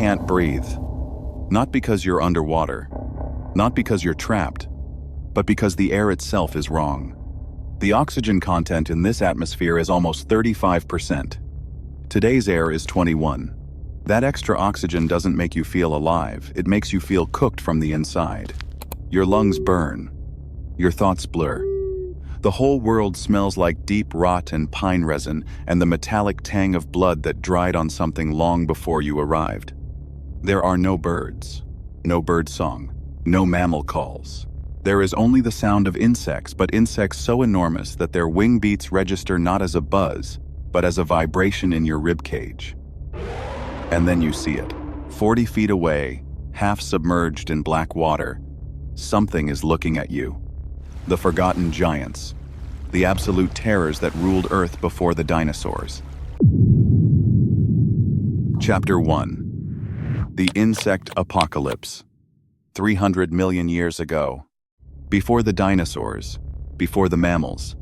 can't breathe. Not because you're underwater, not because you're trapped, but because the air itself is wrong. The oxygen content in this atmosphere is almost 35%. Today's air is 21. That extra oxygen doesn't make you feel alive, it makes you feel cooked from the inside. Your lungs burn. Your thoughts blur. The whole world smells like deep rot and pine resin and the metallic tang of blood that dried on something long before you arrived. There are no birds, no bird song, no mammal calls. There is only the sound of insects, but insects so enormous that their wing beats register not as a buzz, but as a vibration in your rib cage. And then you see it. 40 feet away, half submerged in black water, something is looking at you. The forgotten giants, the absolute terrors that ruled Earth before the dinosaurs. Chapter 1. The Insect Apocalypse. 300 million years ago. Before the dinosaurs, before the mammals,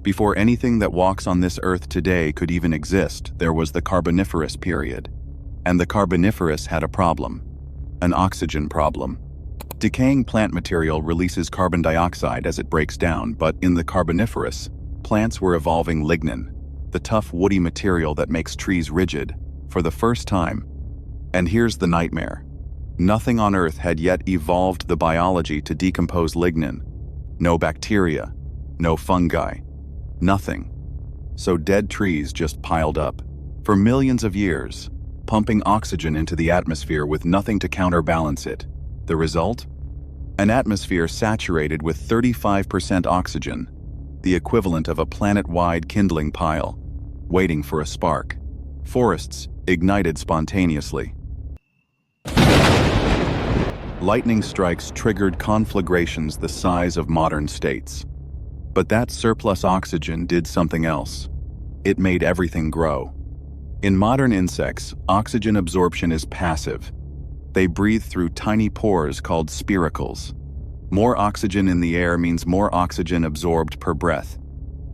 before anything that walks on this Earth today could even exist, there was the Carboniferous period. And the Carboniferous had a problem. An oxygen problem. Decaying plant material releases carbon dioxide as it breaks down, but in the Carboniferous, plants were evolving lignin, the tough woody material that makes trees rigid, for the first time. And here's the nightmare. Nothing on Earth had yet evolved the biology to decompose lignin. No bacteria, no fungi, nothing. So dead trees just piled up, for millions of years, pumping oxygen into the atmosphere with nothing to counterbalance it. The result? An atmosphere saturated with 35% oxygen, the equivalent of a planet-wide kindling pile, waiting for a spark. Forests ignited spontaneously. Lightning strikes triggered conflagrations the size of modern states. But that surplus oxygen did something else. It made everything grow. In modern insects, oxygen absorption is passive. They breathe through tiny pores called spiracles. More oxygen in the air means more oxygen absorbed per breath.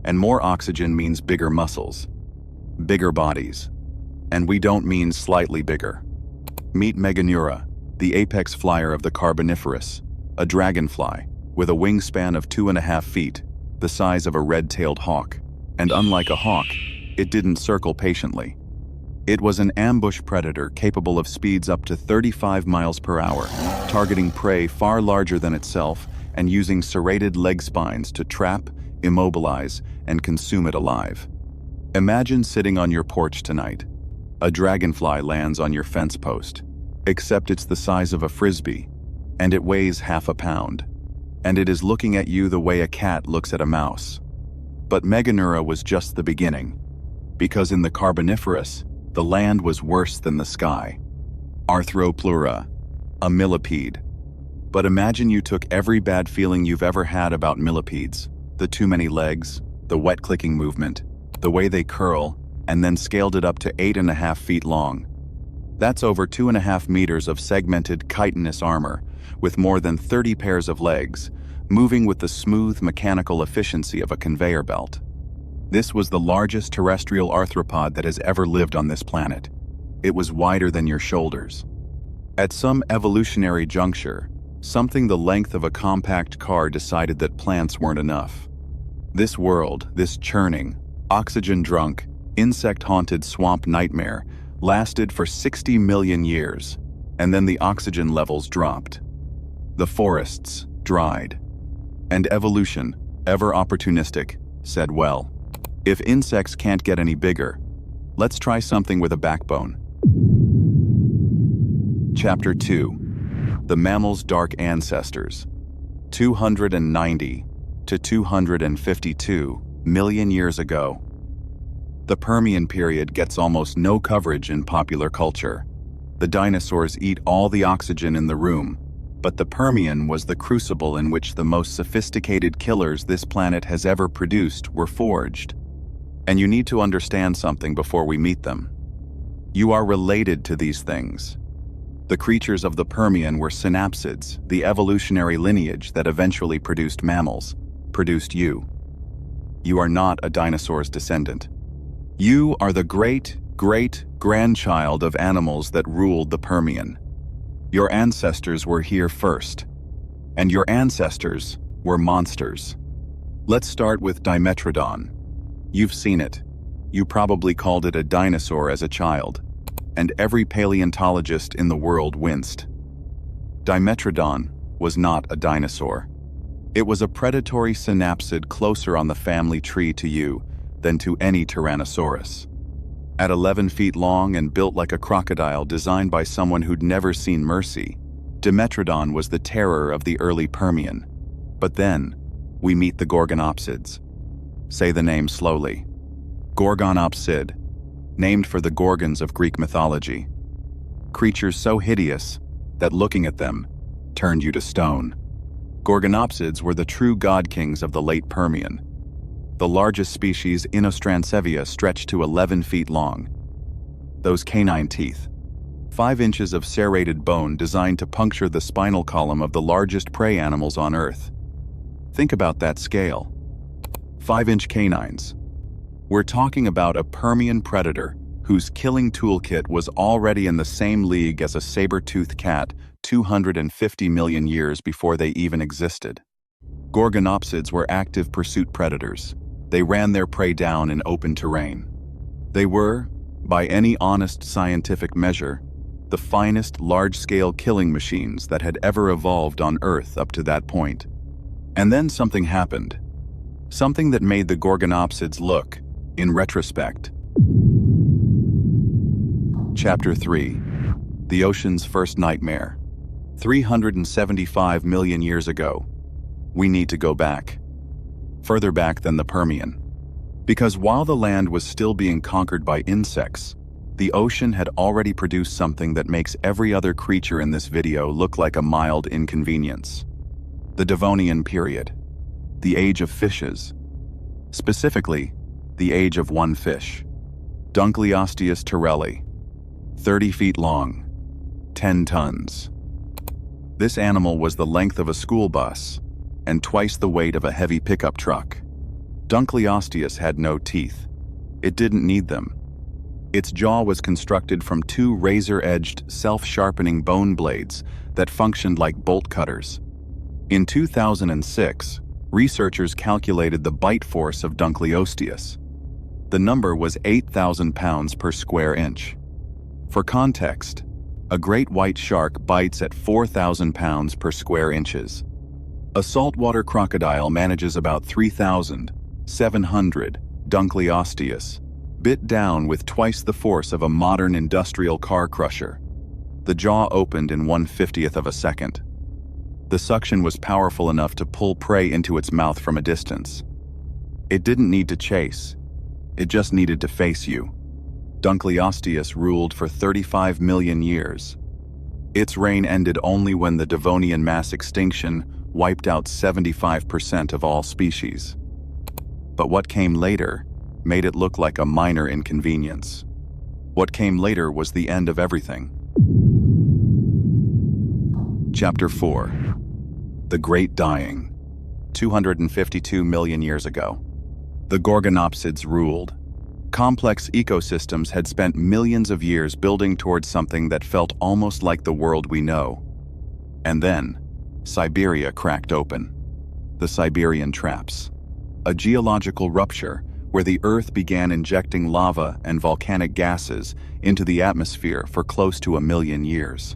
And more oxygen means bigger muscles. Bigger bodies. And we don't mean slightly bigger. Meet Meganeura, the apex flyer of the Carboniferous, a dragonfly, with a wingspan of 2.5 feet, the size of a red-tailed hawk. And unlike a hawk, it didn't circle patiently. It was an ambush predator capable of speeds up to 35 miles per hour, targeting prey far larger than itself and using serrated leg spines to trap, immobilize, and consume it alive. Imagine sitting on your porch tonight. A dragonfly lands on your fence post, except it's the size of a frisbee, and it weighs half a pound, and it is looking at you the way a cat looks at a mouse. But Meganeura was just the beginning, because in the Carboniferous, the land was worse than the sky. Arthropleura, a millipede. But imagine you took every bad feeling you've ever had about millipedes, the too many legs, the wet clicking movement, the way they curl, and then scaled it up to 8.5 feet long. That's over 2.5 meters of segmented chitinous armor, with more than 30 pairs of legs, moving with the smooth mechanical efficiency of a conveyor belt. This was the largest terrestrial arthropod that has ever lived on this planet. It was wider than your shoulders. At some evolutionary juncture, something the length of a compact car decided that plants weren't enough. This world, this churning, oxygen-drunk, insect-haunted swamp nightmare lasted for 60 million years, and then the oxygen levels dropped. The forests dried. And evolution, ever opportunistic, said, well, if insects can't get any bigger, let's try something with a backbone. Chapter 2. The Mammals' Dark Ancestors. 290 to 252 million years ago. The Permian period gets almost no coverage in popular culture. The dinosaurs eat all the oxygen in the room, but the Permian was the crucible in which the most sophisticated killers this planet has ever produced were forged. And you need to understand something before we meet them. You are related to these things. The creatures of the Permian were synapsids, the evolutionary lineage that eventually produced mammals, produced you. You are not a dinosaur's descendant. You are the great, great-grandchild of animals that ruled the Permian. Your ancestors were here first, and your ancestors were monsters. Let's start with Dimetrodon. You've seen it. You probably called it a dinosaur as a child, and every paleontologist in the world winced. Dimetrodon was not a dinosaur. It was a predatory synapsid closer on the family tree to you than to any Tyrannosaurus. At 11 feet long and built like a crocodile designed by someone who'd never seen mercy, Dimetrodon was the terror of the early Permian. But then, we meet the Gorgonopsids. Say the name slowly. Gorgonopsid, named for the Gorgons of Greek mythology. Creatures so hideous that looking at them turned you to stone. Gorgonopsids were the true god-kings of the late Permian. The largest species, Inostrancevia, stretched to 11 feet long. Those canine teeth. 5 inches of serrated bone designed to puncture the spinal column of the largest prey animals on Earth. Think about that scale. 5-inch canines. We're talking about a Permian predator whose killing toolkit was already in the same league as a saber-toothed cat 250 million years before they even existed. Gorgonopsids were active pursuit predators. They ran their prey down in open terrain. They were, by any honest scientific measure, the finest large-scale killing machines that had ever evolved on Earth up to that point. And then something happened. Something that made the Gorgonopsids look, in retrospect. Chapter 3. The Ocean's First Nightmare. 375 million years ago. We need to go back. Further back than the Permian. Because while the land was still being conquered by insects, the ocean had already produced something that makes every other creature in this video look like a mild inconvenience. The Devonian period. The age of fishes. Specifically, the age of one fish. Dunkleosteus torelli. 30 feet long. 10 tons. This animal was the length of a school bus and twice the weight of a heavy pickup truck. Dunkleosteus had no teeth. It didn't need them. Its jaw was constructed from 2 razor-edged, self-sharpening bone blades that functioned like bolt cutters. In 2006, researchers calculated the bite force of Dunkleosteus. The number was 8,000 pounds per square inch. For context, a great white shark bites at 4,000 pounds per square inches. A saltwater crocodile manages about 3,700 Dunkleosteus, bit down with twice the force of a modern industrial car crusher. The jaw opened in 1/50th of a second. The suction was powerful enough to pull prey into its mouth from a distance. It didn't need to chase. It just needed to face you. Dunkleosteus ruled for 35 million years. Its reign ended only when the Devonian mass extinction wiped out 75% of all species. But what came later made it look like a minor inconvenience. What came later was the end of everything. Chapter 4. The Great Dying. 252 million years ago. The Gorgonopsids ruled. Complex ecosystems had spent millions of years building towards something that felt almost like the world we know. And then, Siberia cracked open. The Siberian Traps. A geological rupture where the Earth began injecting lava and volcanic gases into the atmosphere for close to 1 million years.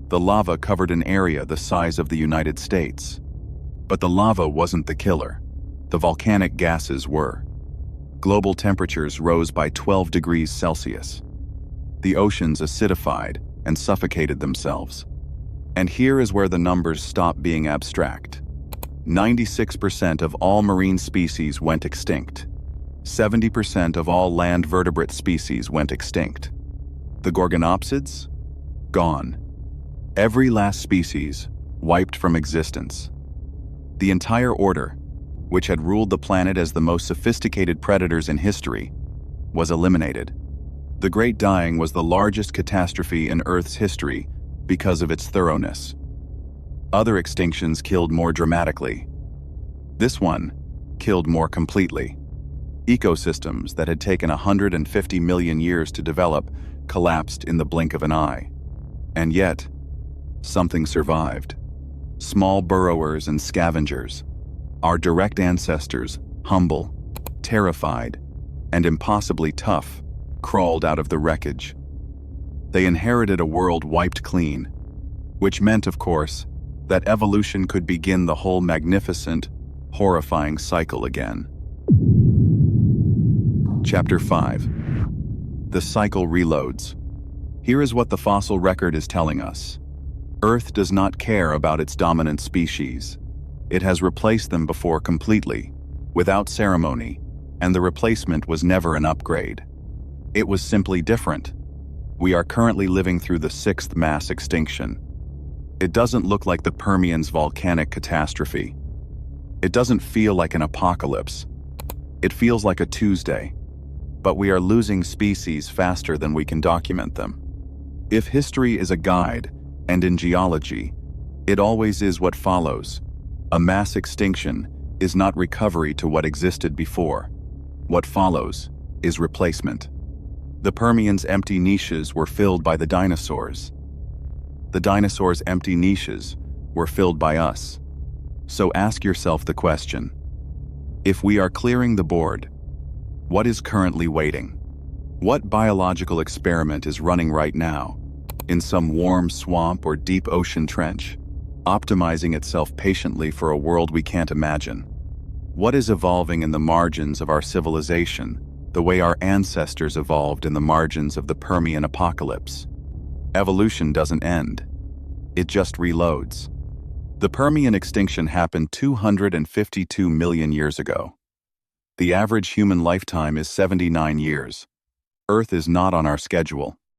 The lava covered an area the size of the United States. But the lava wasn't the killer. The volcanic gases were. Global temperatures rose by 12 degrees Celsius. The oceans acidified and suffocated themselves. And here is where the numbers stop being abstract. 96% of all marine species went extinct. 70% of all land vertebrate species went extinct. The Gorgonopsids? Gone. Every last species wiped from existence. The entire order, which had ruled the planet as the most sophisticated predators in history, was eliminated. The Great Dying was the largest catastrophe in Earth's history because of its thoroughness. Other extinctions killed more dramatically. This one killed more completely. Ecosystems that had taken 150 million years to develop collapsed in the blink of an eye. And yet, something survived. Small burrowers and scavengers, our direct ancestors, humble, terrified, and impossibly tough, crawled out of the wreckage. They inherited a world wiped clean, which meant, of course, that evolution could begin the whole magnificent, horrifying cycle again. Chapter 5. The cycle reloads. Here is what the fossil record is telling us. Earth does not care about its dominant species. It has replaced them before completely, without ceremony, and the replacement was never an upgrade. It was simply different. We are currently living through the 6th mass extinction. It doesn't look like the Permian's volcanic catastrophe. It doesn't feel like an apocalypse. It feels like a Tuesday. But we are losing species faster than we can document them. If history is a guide, and in geology, it always is what follows. A mass extinction is not recovery to what existed before. What follows is replacement. The Permian's empty niches were filled by the dinosaurs. The dinosaurs' empty niches were filled by us. So ask yourself the question: if we are clearing the board, what is currently waiting? What biological experiment is running right now, in some warm swamp or deep ocean trench, optimizing itself patiently for a world we can't imagine? What is evolving in the margins of our civilization, the way our ancestors evolved in the margins of the Permian apocalypse? Evolution doesn't end. It just reloads. The Permian extinction happened 252 million years ago. The average human lifetime is 79 years. Earth is not on our schedule.